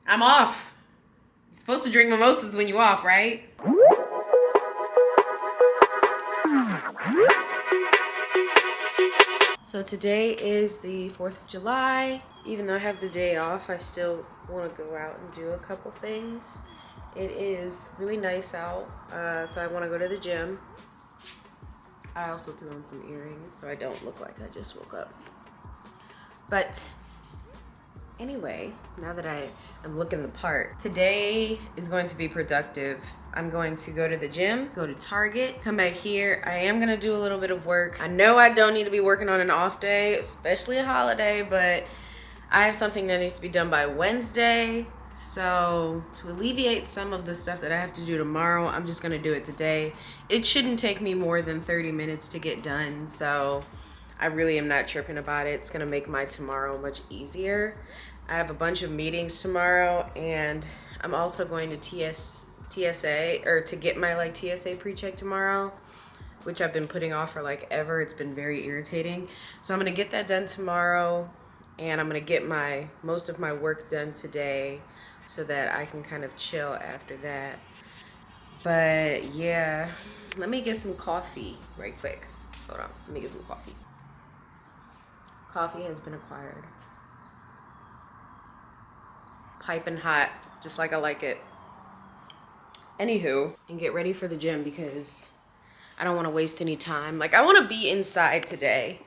I'm off. You're supposed to drink mimosas when you off, right? So today is the 4th of July. Even though I have the day off, I still want to go out and do a couple things. It is really nice out, so I want to go to the gym. I also threw on some earrings so I don't look like I just woke up. But anyway, now that I am looking the part, today is going to be productive. I'm going to go to the gym, go to Target, come back here. I am gonna do a little bit of work. I know I don't need to be working on an off day, especially a holiday, but I have something that needs to be done by Wednesday. So to alleviate some of the stuff that I have to do tomorrow, I'm just gonna do it today. It shouldn't take me more than 30 minutes to get done, so I really am not tripping about it. It's gonna make my tomorrow much easier. I have a bunch of meetings tomorrow, and I'm also going to TSA, or to get my TSA pre-check tomorrow, which I've been putting off for ever. It's been very irritating. So I'm gonna get that done tomorrow, and I'm gonna get most of my work done today so that I can kind of chill after that. But yeah, let me get some coffee right quick. Hold on, let me get some coffee. Coffee has been acquired. Piping hot, just like I like it. Anywho, and get ready for the gym because I don't want to waste any time. I want to be inside today.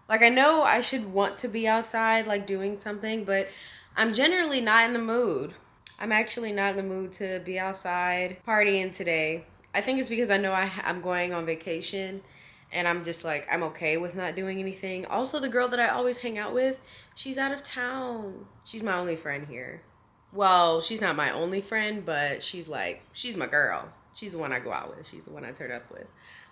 I know I should want to be outside, doing something, but I'm generally not in the mood. I'm actually not in the mood to be outside partying today. I think it's because I know I'm going on vacation, and I'm just I'm okay with not doing anything. Also, the girl that I always hang out with, she's out of town. She's my only friend here. Well, she's not my only friend, but she's my girl. She's the one I go out with. She's the one I turn up with.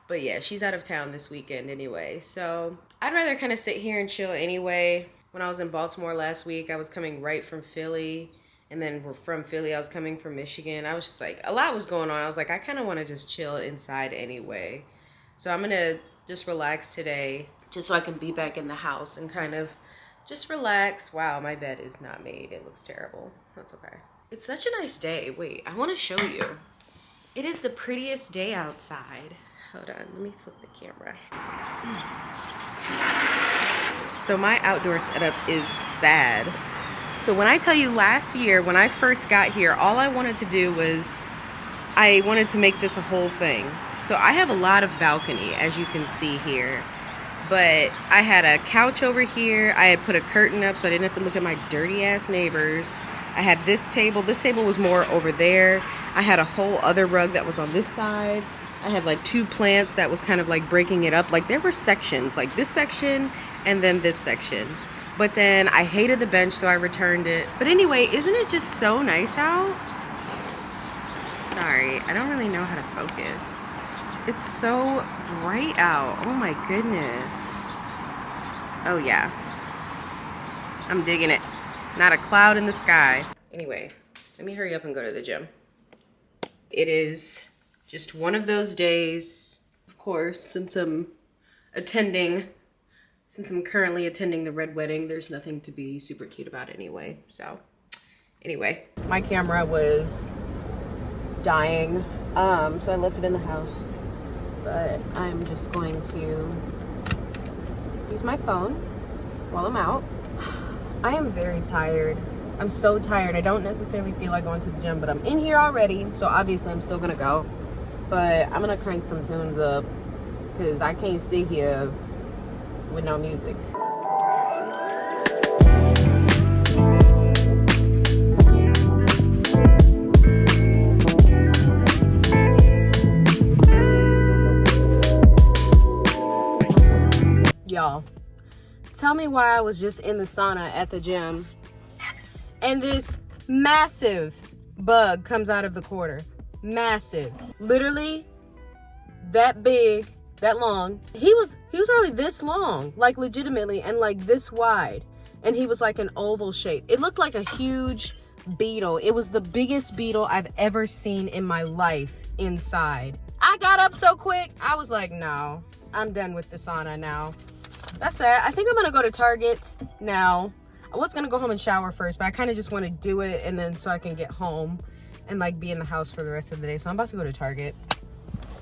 But yeah, she's out of town this weekend anyway. So I'd rather kind of sit here and chill anyway. When I was in Baltimore last week, I was coming right from Philly. And then from Philly, I was coming from Michigan. I was just a lot was going on. I was I kind of want to just chill inside anyway. So I'm going to just relax today just so I can be back in the house and kind of just relax. Wow, my bed is not made. It looks terrible. That's okay. It's such a nice day. Wait, I want to show you. It is the prettiest day outside. Hold on, let me flip the camera. So my outdoor setup is sad. So when I tell you last year, when I first got here, all I wanted to do was, I wanted to make this a whole thing. So I have a lot of balcony, as you can see here. But I had a couch over here. I had put a curtain up so I didn't have to look at my dirty ass neighbors. I had this table. This table was more over there. I had a whole other rug that was on this side. I had 2 plants that was kind of breaking it up. There were sections, this section and then this section. But then I hated the bench, so I returned it. But anyway, isn't it just so nice out? Sorry, I don't really know how to focus. It's so bright out. Oh my goodness. Oh yeah. I'm digging it. Not a cloud in the sky. Anyway, let me hurry up and go to the gym. It is just one of those days. Of course, since I'm currently attending the red wedding, there's nothing to be super cute about anyway. So anyway, my camera was dying, so I left it in the house. But I'm just going to use my phone while I'm out. I am very tired. I'm so tired. I don't necessarily feel like going to the gym, but I'm in here already, so obviously I'm still gonna go. But I'm gonna crank some tunes up because I can't sit here with no music. Y'all, tell me why I was just in the sauna at the gym and this massive bug comes out of the quarter. Massive. Literally that big, that long. He was already this long, legitimately, and this wide. And he was an oval shape. It looked like a huge beetle. It was the biggest beetle I've ever seen in my life inside. I got up so quick. I was like, no, I'm done with the sauna now. That's it. I think I'm gonna go to Target now. I was gonna go home and shower first, but I kind of just want to do it and then so I can get home and like be in the house for the rest of the day. So I'm about to go to Target.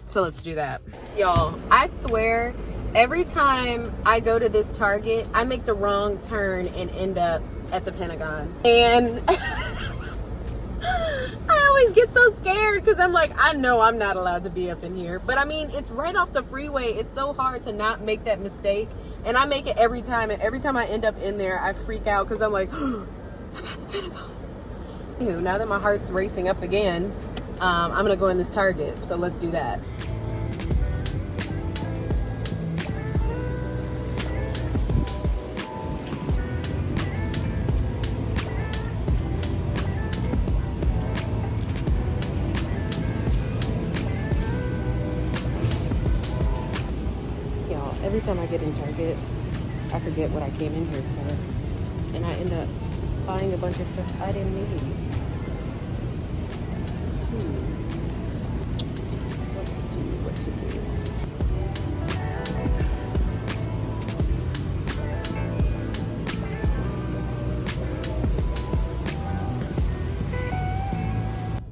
So let's do that. Y'all, I swear, every time I go to this Target, I make the wrong turn and end up at the Pentagon. And I always get so scared because I'm like, I know I'm not allowed to be up in here. But I mean, it's right off the freeway. It's so hard to not make that mistake. And I make it every time. And every time I end up in there, I freak out because I'm like, I'm at the Pentagon. Ew, now that my heart's racing up again, I'm going to go in this Target. So let's do that. Every time I get in Target, I forget what I came in here for. And I end up buying a bunch of stuff I didn't need. What to do.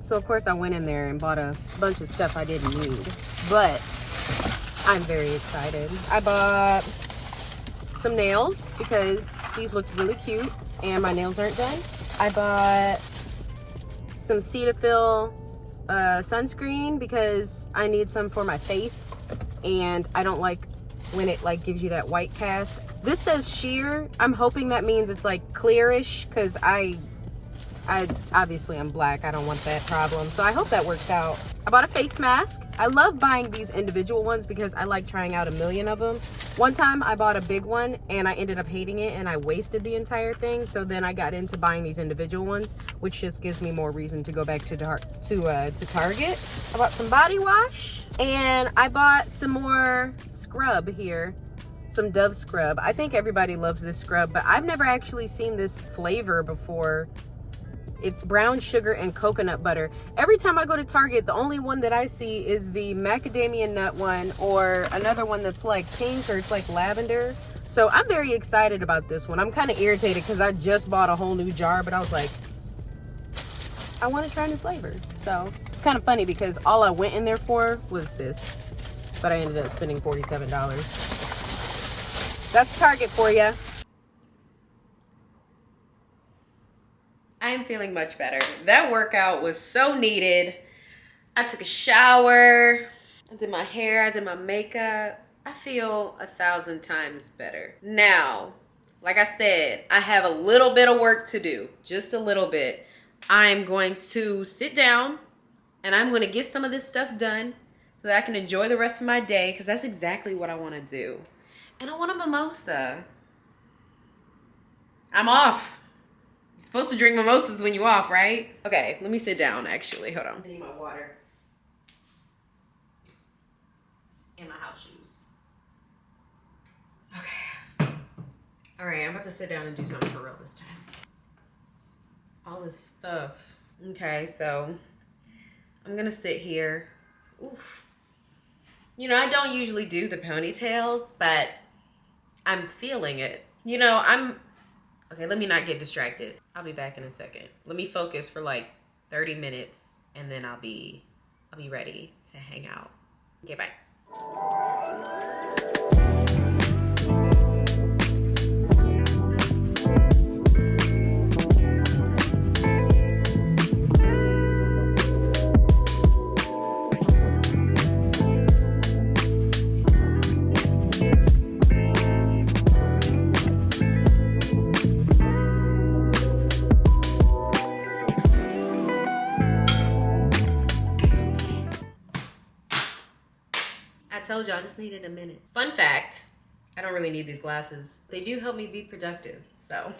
So of course I went in there and bought a bunch of stuff I didn't need. But I'm very excited. I bought some nails because these looked really cute and my nails aren't done. I bought some Cetaphil sunscreen because I need some for my face and I don't like when it like gives you that white cast. This says sheer. I'm hoping that means it's like clearish because I obviously I'm black. I don't want that problem. So I hope that works out. I bought a face mask. I love buying these individual ones because I like trying out a million of them. One time I bought a big one and I ended up hating it and I wasted the entire thing. So then I got into buying these individual ones, which just gives me more reason to go back to Target. I bought some body wash and I bought some more scrub here. Some Dove scrub. I think everybody loves this scrub, but I've never actually seen this flavor before. It's brown sugar and coconut butter. Every time I go to Target, the only one that I see is the macadamia nut one or another one that's like pink or it's like lavender. So I'm very excited about this one. I'm kind of irritated because I just bought a whole new jar, but I was like, I want to try new flavor. So it's kind of funny because all I went in there for was this, but I ended up spending $47. That's Target for you. I'm feeling much better. That workout was so needed. I took a shower. I did my hair. I did my makeup. I feel 1,000 times better. Now, like I said, I have a little bit of work to do. Just a little bit. I'm going to sit down and I'm going to get some of this stuff done so that I can enjoy the rest of my day because that's exactly what I want to do. And I want a mimosa. I'm off. You're supposed to drink mimosas when you're off, right? Okay, let me sit down, actually. Hold on. I need my water. And my house shoes. Okay. All right, I'm about to sit down and do something for real this time. All this stuff. Okay, so I'm going to sit here. Oof. You know, I don't usually do the ponytails, but I'm feeling it. You know, okay, let me not get distracted. I'll be back in a second. Let me focus for like 30 minutes and then I'll be ready to hang out. Okay, bye. I told you I just needed a minute. Fun fact, I don't really need these glasses. They do help me be productive, so.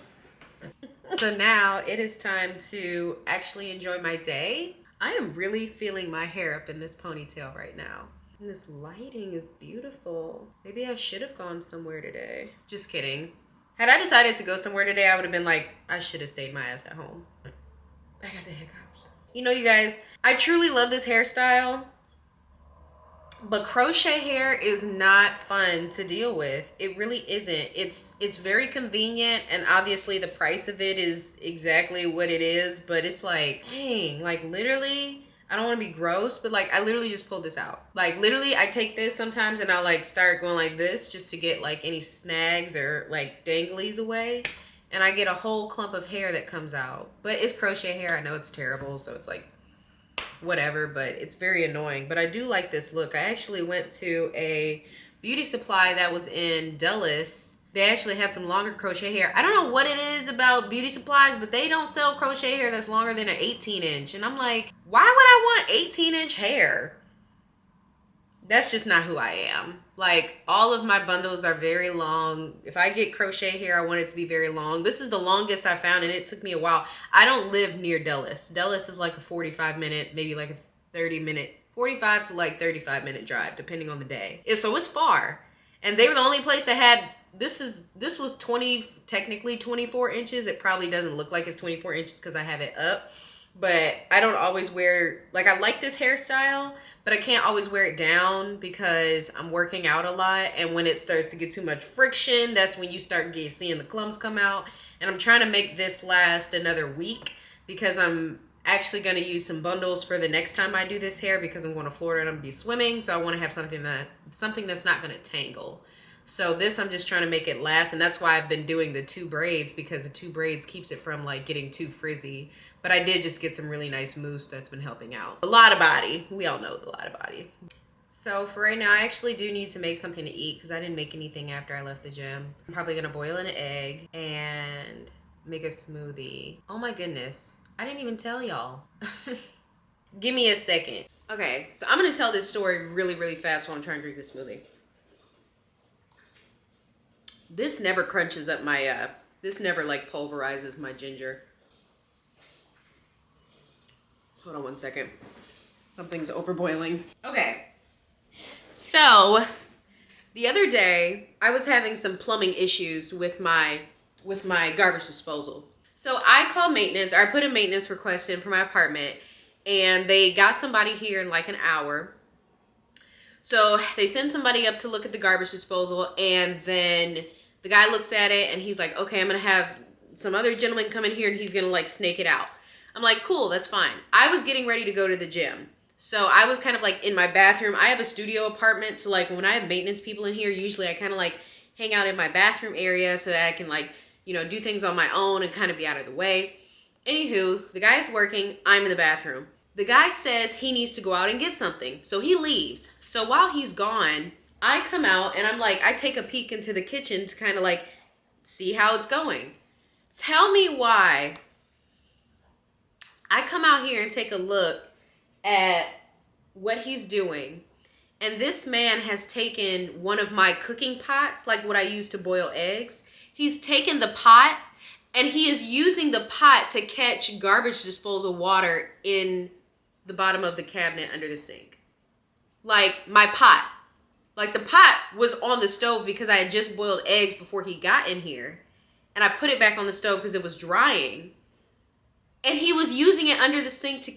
So now it is time to actually enjoy my day. I am really feeling my hair up in this ponytail right now. And this lighting is beautiful. Maybe I should have gone somewhere today. Just kidding. Had I decided to go somewhere today, I would have been like, I should have stayed my ass at home. I got the hiccups. You know, you guys, I truly love this hairstyle. But crochet hair is not fun to deal with. It really isn't. It's very convenient, and obviously the price of it is exactly what it is, but it's like, dang, like literally, I don't want to be gross, but like I literally just pulled this out. Like literally I take this sometimes and I'll like start going like this just to get like any snags or like danglies away. And I get a whole clump of hair that comes out. But it's crochet hair. I know it's terrible, so it's like whatever, but it's very annoying. But I do like this look. I actually went to a beauty supply that was in Dulles. They actually had some longer crochet hair. I don't know what it is about beauty supplies, but they don't sell crochet hair that's longer than an 18-inch. And I'm like, why would I want 18-inch hair? That's just not who I am. Like, all of my bundles are very long. If I get crochet hair, I want it to be very long. This is the longest I found, and it took me a while. I don't live near Dulles. Dulles is like a 45-minute, maybe like a 30-minute, 45 to like 35-minute drive, depending on the day. So it's far. And they were the only place that had, this was technically 24 inches. It probably doesn't look like it's 24 inches because I have it up. But I don't always wear, like I like this hairstyle, but I can't always wear it down because I'm working out a lot. And when it starts to get too much friction, that's when you start seeing the clumps come out. And I'm trying to make this last another week because I'm actually going to use some bundles for the next time I do this hair because I'm going to Florida and I'm going to be swimming. So I want to have something that's not going to tangle. So this, I'm just trying to make it last. And that's why I've been doing the 2 braids, because the 2 braids keeps it from like getting too frizzy. But I did just get some really nice mousse that's been helping out. A lot of body. We all know the lot of body. So for right now, I actually do need to make something to eat because I didn't make anything after I left the gym. I'm probably going to boil an egg and make a smoothie. Oh my goodness. I didn't even tell y'all. Give me a second. Okay, so I'm going to tell this story really, really fast while I'm trying to drink this smoothie. This never crunches up my, this never like pulverizes my ginger. Hold on one second. Something's overboiling. Okay. So, the other day, I was having some plumbing issues with my garbage disposal. So I called maintenance, or I put a maintenance request in for my apartment, and they got somebody here in like an hour. So they send somebody up to look at the garbage disposal, and then the guy looks at it and he's like, okay, I'm gonna have some other gentleman come in here and he's gonna like snake it out. I'm like, cool, that's fine. I was getting ready to go to the gym. So I was kind of like in my bathroom. I have a studio apartment, so like when I have maintenance people in here, usually I kind of like hang out in my bathroom area so that I can like, you know, do things on my own and kind of be out of the way. Anywho, the guy is working, I'm in the bathroom. The guy says he needs to go out and get something, so he leaves. So while he's gone, I come out and I'm like, I take a peek into the kitchen to kind of like see how it's going. Tell me why I come out here and take a look at what he's doing, and this man has taken one of my cooking pots, like what I use to boil eggs. He's taken the pot and he is using the pot to catch garbage disposal water in the bottom of the cabinet under the sink. Like my pot. Like the pot was on the stove because I had just boiled eggs before he got in here. And I put it back on the stove because it was drying. And he was using it under the sink to...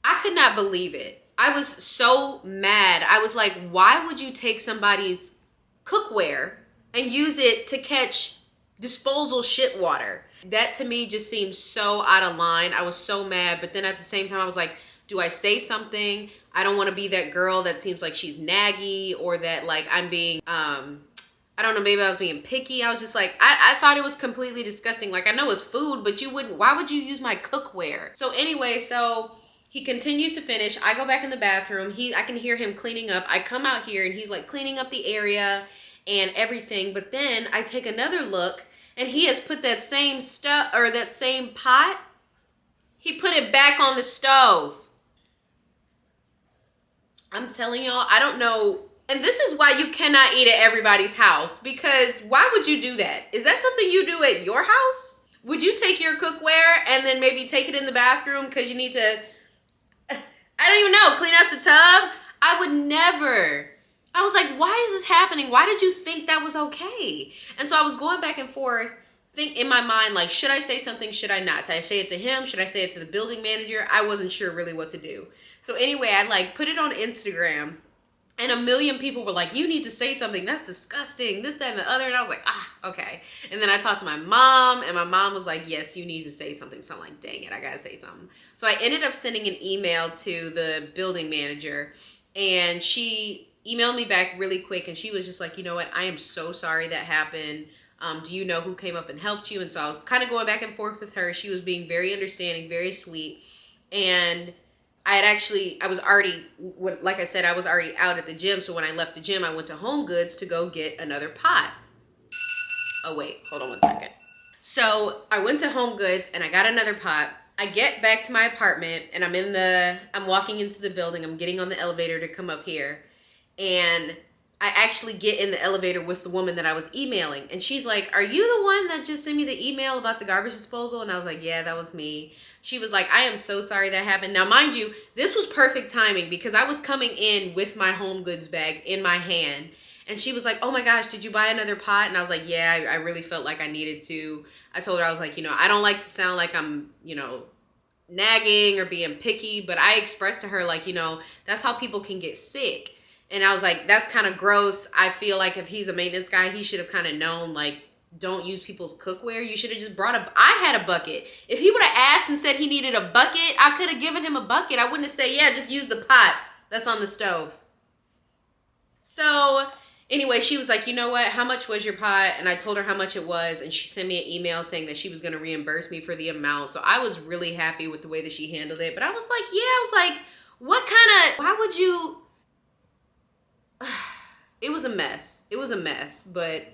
I could not believe it. I was so mad. I was like, why would you take somebody's cookware and use it to catch disposal shit water? That to me just seems so out of line. I was so mad. But then at the same time, I was like, do I say something? I don't want to be that girl that seems like she's naggy, or that like I'm being... I don't know, maybe I was being picky. I was just like, I thought it was completely disgusting. Like, I know it's food, but you wouldn't, why would you use my cookware? So anyway, so he continues to finish. I go back in the bathroom. I can hear him cleaning up. I come out here and he's like cleaning up the area and everything. But then I take another look and he has put that same stuff, or that same pot, he put it back on the stove. I'm telling y'all, I don't know. And this is why you cannot eat at everybody's house, because why would you do that? Is that something you do at your house? Would you take your cookware and then maybe take it in the bathroom because you need to, I don't even know, clean out the tub? I would never. I was like, why is this happening? Why did you think that was okay? And so I was going back and forth think in my mind, like, should I say something? Should I not? Should I say it to him? Should I say it to the building manager? I wasn't sure really what to do. So anyway, I like put it on Instagram, and a million people were like, you need to say something. That's disgusting. This, that, and the other. And I was like, okay. And then I talked to my mom, and my mom was like, yes, you need to say something. So I'm like, dang it, I gotta say something. So I ended up sending an email to the building manager, and she emailed me back really quick, and she was just like, you know what, I am so sorry that happened. Do you know who came up and helped you? And so I was kind of going back and forth with her. She was being very understanding, very sweet. And I was already, like I said, I was already out at the gym. So when I left the gym, I went to Home Goods to go get another pot. Oh, wait, hold on one second. So I went to Home Goods and I got another pot. I get back to my apartment and I'm walking into the building. I'm getting on the elevator to come up here. And I actually get in the elevator with the woman that I was emailing. And she's like, are you the one that just sent me the email about the garbage disposal? And I was like, yeah, that was me. She was like, I am so sorry that happened. Now, mind you, this was perfect timing because I was coming in with my Home Goods bag in my hand. And she was like, oh my gosh, did you buy another pot? And I was like, yeah, I really felt like I needed to. I told her, I was like, I don't like to sound like I'm, nagging or being picky. But I expressed to her, like, that's how people can get sick. And I was like, that's kind of gross. I feel like if he's a maintenance guy, he should have kind of known, like, don't use people's cookware. You should have just I had a bucket. If he would have asked and said he needed a bucket, I could have given him a bucket. I wouldn't have said, yeah, just use the pot that's on the stove. So anyway, she was like, you know what? How much was your pot? And I told her how much it was. And she sent me an email saying that she was going to reimburse me for the amount. So I was really happy with the way that she handled it. But I was like, why would you... It was a mess. It was a mess, but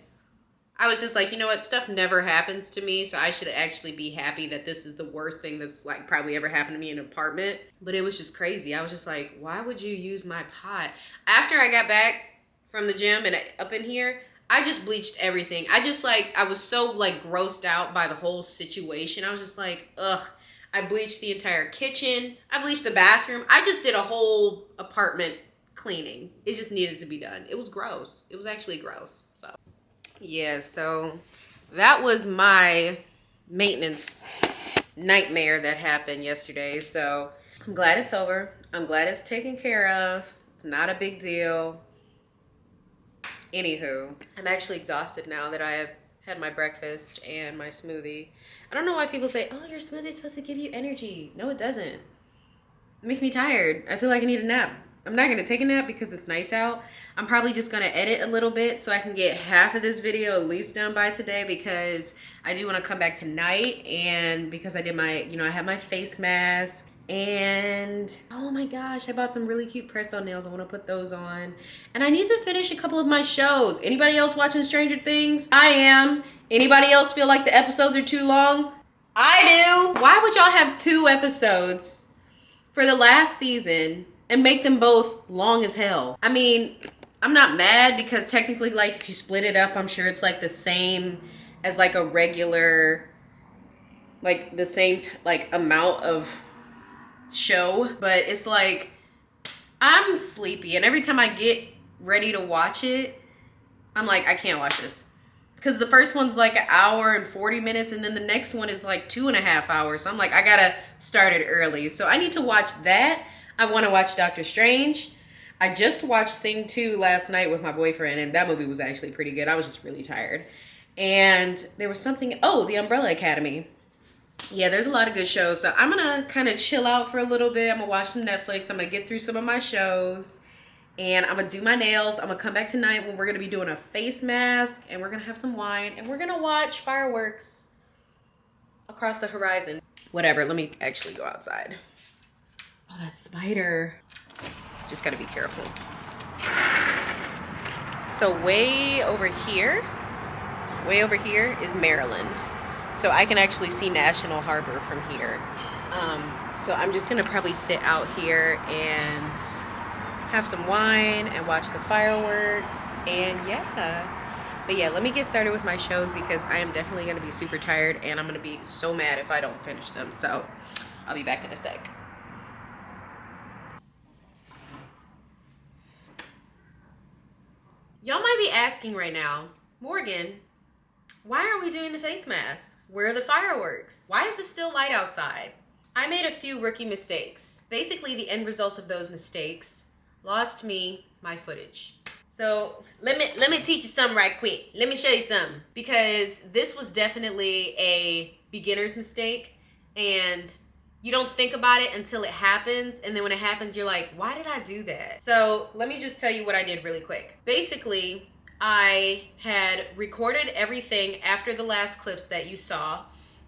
I was just like, you know what? Stuff never happens to me, so I should actually be happy that this is the worst thing that's like probably ever happened to me in an apartment. But it was just crazy. I was just like, why would you use my pot? After I got back from the gym and up in here, I just bleached everything. I was so grossed out by the whole situation. I was just like, ugh. I bleached the entire kitchen. I bleached the bathroom. I just did a whole apartment cleaning. It just needed to be done. It was gross. It was actually gross. So yeah, so that was my maintenance nightmare that happened yesterday. So I'm glad it's over. I'm glad it's taken care of. It's not a big deal. Anywho, I'm actually exhausted now that I have had my breakfast and my smoothie. I don't know why people say, oh, your smoothie is supposed to give you energy. No, it doesn't. It makes me tired. I feel like I need a nap. I'm not going to take a nap because it's nice out. I'm probably just going to edit a little bit so I can get half of this video at least done by today, because I do want to come back tonight, and because I did my, I have my face mask, and oh my gosh, I bought some really cute press-on nails. I want to put those on, and I need to finish a couple of my shows. Anybody else watching Stranger Things? I am. Anybody else feel like the episodes are too long? I do. Why would y'all have 2 episodes for the last season and make them both long as hell? I mean, I'm not mad because technically, if you split it up, I'm sure it's the same as a regular, the same amount of show. But it's I'm sleepy, and every time I get ready to watch it, I'm like, I can't watch this. Because the first one's an hour and 40 minutes, and then the next one is 2.5 hours. So I'm like, I gotta start it early. So I need to watch that. I want to watch Doctor Strange. I just watched Sing 2 last night with my boyfriend, and that movie was actually pretty good. I was just really tired. And there was something, The Umbrella Academy. Yeah, there's a lot of good shows. So I'm going to kind of chill out for a little bit. I'm going to watch some Netflix. I'm going to get through some of my shows. And I'm going to do my nails. I'm going to come back tonight when we're going to be doing a face mask. And we're going to have some wine. And we're going to watch fireworks across the horizon. Whatever, let me actually go outside. Oh, that spider. Just gotta be careful. So way over here is Maryland. So I can actually see National Harbor from here. So I'm just gonna probably sit out here and have some wine and watch the fireworks, and yeah. But yeah, let me get started with my shows because I am definitely gonna be super tired, and I'm gonna be so mad if I don't finish them. So I'll be back in a sec. Y'all might be asking right now, Morgan, Why aren't we doing the face masks? Where are the fireworks? Why is it still light outside? I made a few rookie mistakes. Basically, the end result of those mistakes lost me my footage. So let me teach you something right quick. Let me show you something. Because this was definitely a beginner's mistake, and you don't think about it until it happens, and then when it happens, you're like, why did I do that? So let me just tell you what I did really quick. Basically, I had recorded everything after the last clips that you saw,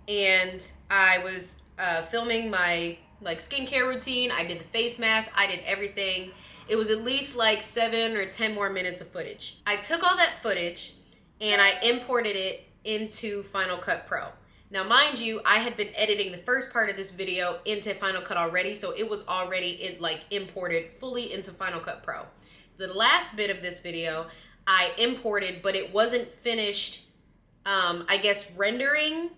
and I was filming my skincare routine. I did the face mask, I did everything. It was at least like 7 or 10 more minutes of footage. I took all that footage and I imported it into Final Cut Pro. Now, mind you, I had been editing the first part of this video into Final Cut already, so it was already imported fully into Final Cut Pro. The last bit of this video I imported, but it wasn't finished, I guess, rendering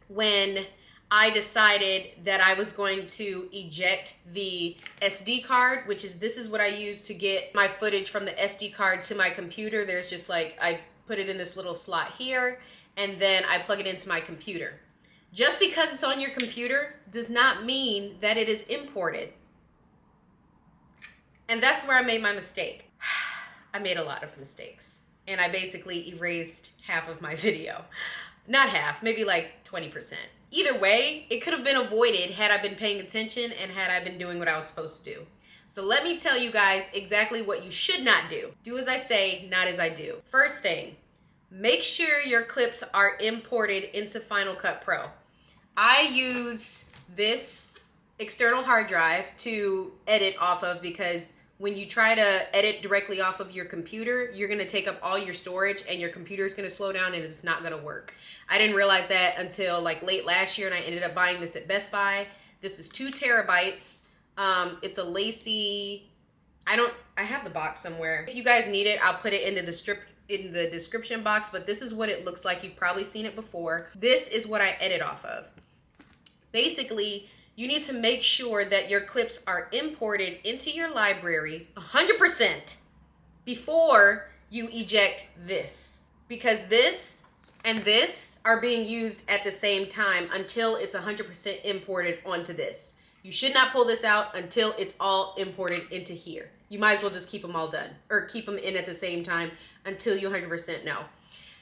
when I decided that I was going to eject the SD card, which is, this is what I use to get my footage from the SD card to my computer. There's just I put it in this little slot here, and then I plug it into my computer. Just because it's on your computer does not mean that it is imported. And that's where I made my mistake. I made a lot of mistakes, and I basically erased half of my video. Not half, maybe like 20%. Either way, it could have been avoided had I been paying attention and had I been doing what I was supposed to do. So let me tell you guys exactly what you should not do. Do as I say, not as I do. First thing, make sure your clips are imported into Final Cut Pro. I use this external hard drive to edit off of, because when you try to edit directly off of your computer, you're gonna take up all your storage and your computer's gonna slow down and it's not gonna work. I didn't realize that until late last year, and I ended up buying this at Best Buy. This is 2 terabytes. It's a Lacie. I have the box somewhere. If you guys need it, I'll put it in the description box, but this is what it looks like. You've probably seen it before. This is what I edit off of. Basically, you need to make sure that your clips are imported into your library 100% before you eject this. Because this and this are being used at the same time until it's 100% imported onto this. You should not pull this out until it's all imported into here. You might as well just keep them all done, or keep them in at the same time until you 100% know.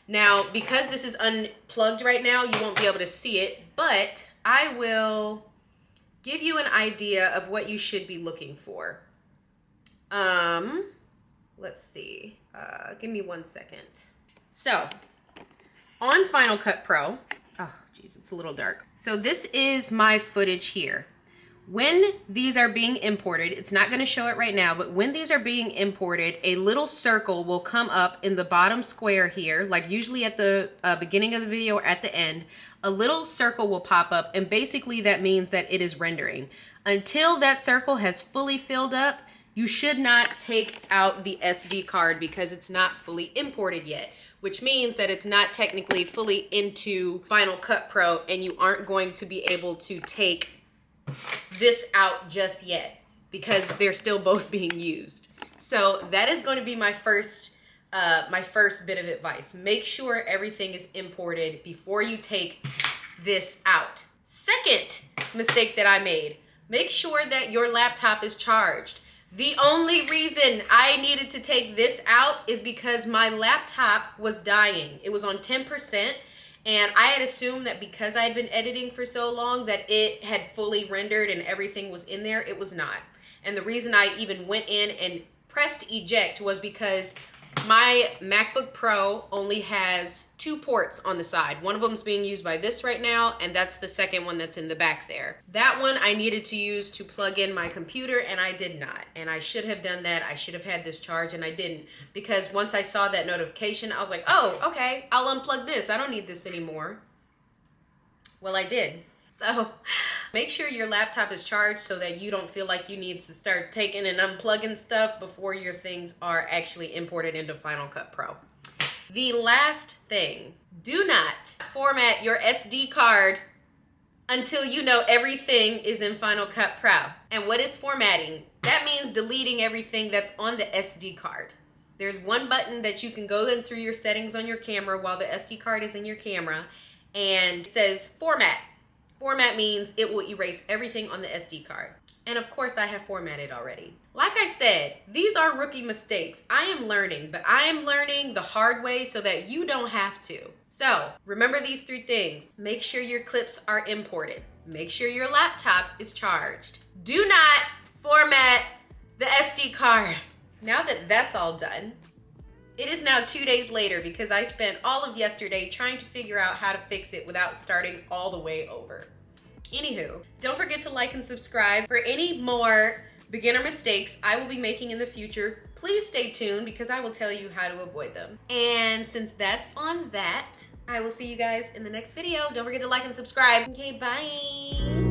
Now, because this is unplugged right now, you won't be able to see it, but I will give you an idea of what you should be looking for. Let's see. Give me 1 second. So, on Final Cut Pro, oh geez, it's a little dark. So this is my footage here. When these are being imported, it's not going to show it right now, but when these are being imported, a little circle will come up in the bottom square here, like usually at the beginning of the video or at the end. A little circle will pop up, and basically that means that it is rendering. Until that circle has fully filled up, you should not take out the SD card because it's not fully imported yet, which means that it's not technically fully into Final Cut Pro, and you aren't going to be able to take this out just yet because they're still both being used. So that is going to be my first bit of advice. Make sure everything is imported before you take this out. Second mistake that I made, make sure that your laptop is charged. The only reason I needed to take this out is because my laptop was dying. It was on 10%, and I had assumed that because I had been editing for so long that it had fully rendered and everything was in there. It was not. And the reason I even went in and pressed eject was because my MacBook Pro only has 2 ports on the side. One of them is being used by this right now, and that's the second one that's in the back there. That one I needed to use to plug in my computer, and I did not. And I should have done that. I should have had this charged, and I didn't. Because once I saw that notification, I was like, oh, okay, I'll unplug this. I don't need this anymore. Well, I did. So make sure your laptop is charged so that you don't feel like you need to start taking and unplugging stuff before your things are actually imported into Final Cut Pro. The last thing, do not format your SD card until you know everything is in Final Cut Pro. And what is formatting? That means deleting everything that's on the SD card. There's one button that you can go in through your settings on your camera while the SD card is in your camera, and it says format. Format means it will erase everything on the SD card. And of course I have formatted already. Like I said, these are rookie mistakes. I am learning, but I am learning the hard way so that you don't have to. So remember these 3 things. Make sure your clips are imported. Make sure your laptop is charged. Do not format the SD card. Now that that's all done, it is now 2 days later because I spent all of yesterday trying to figure out how to fix it without starting all the way over. Anywho, don't forget to like and subscribe for any more beginner mistakes I will be making in the future. Please stay tuned because I will tell you how to avoid them. And since that's on that, I will see you guys in the next video. Don't forget to like and subscribe. Okay, bye.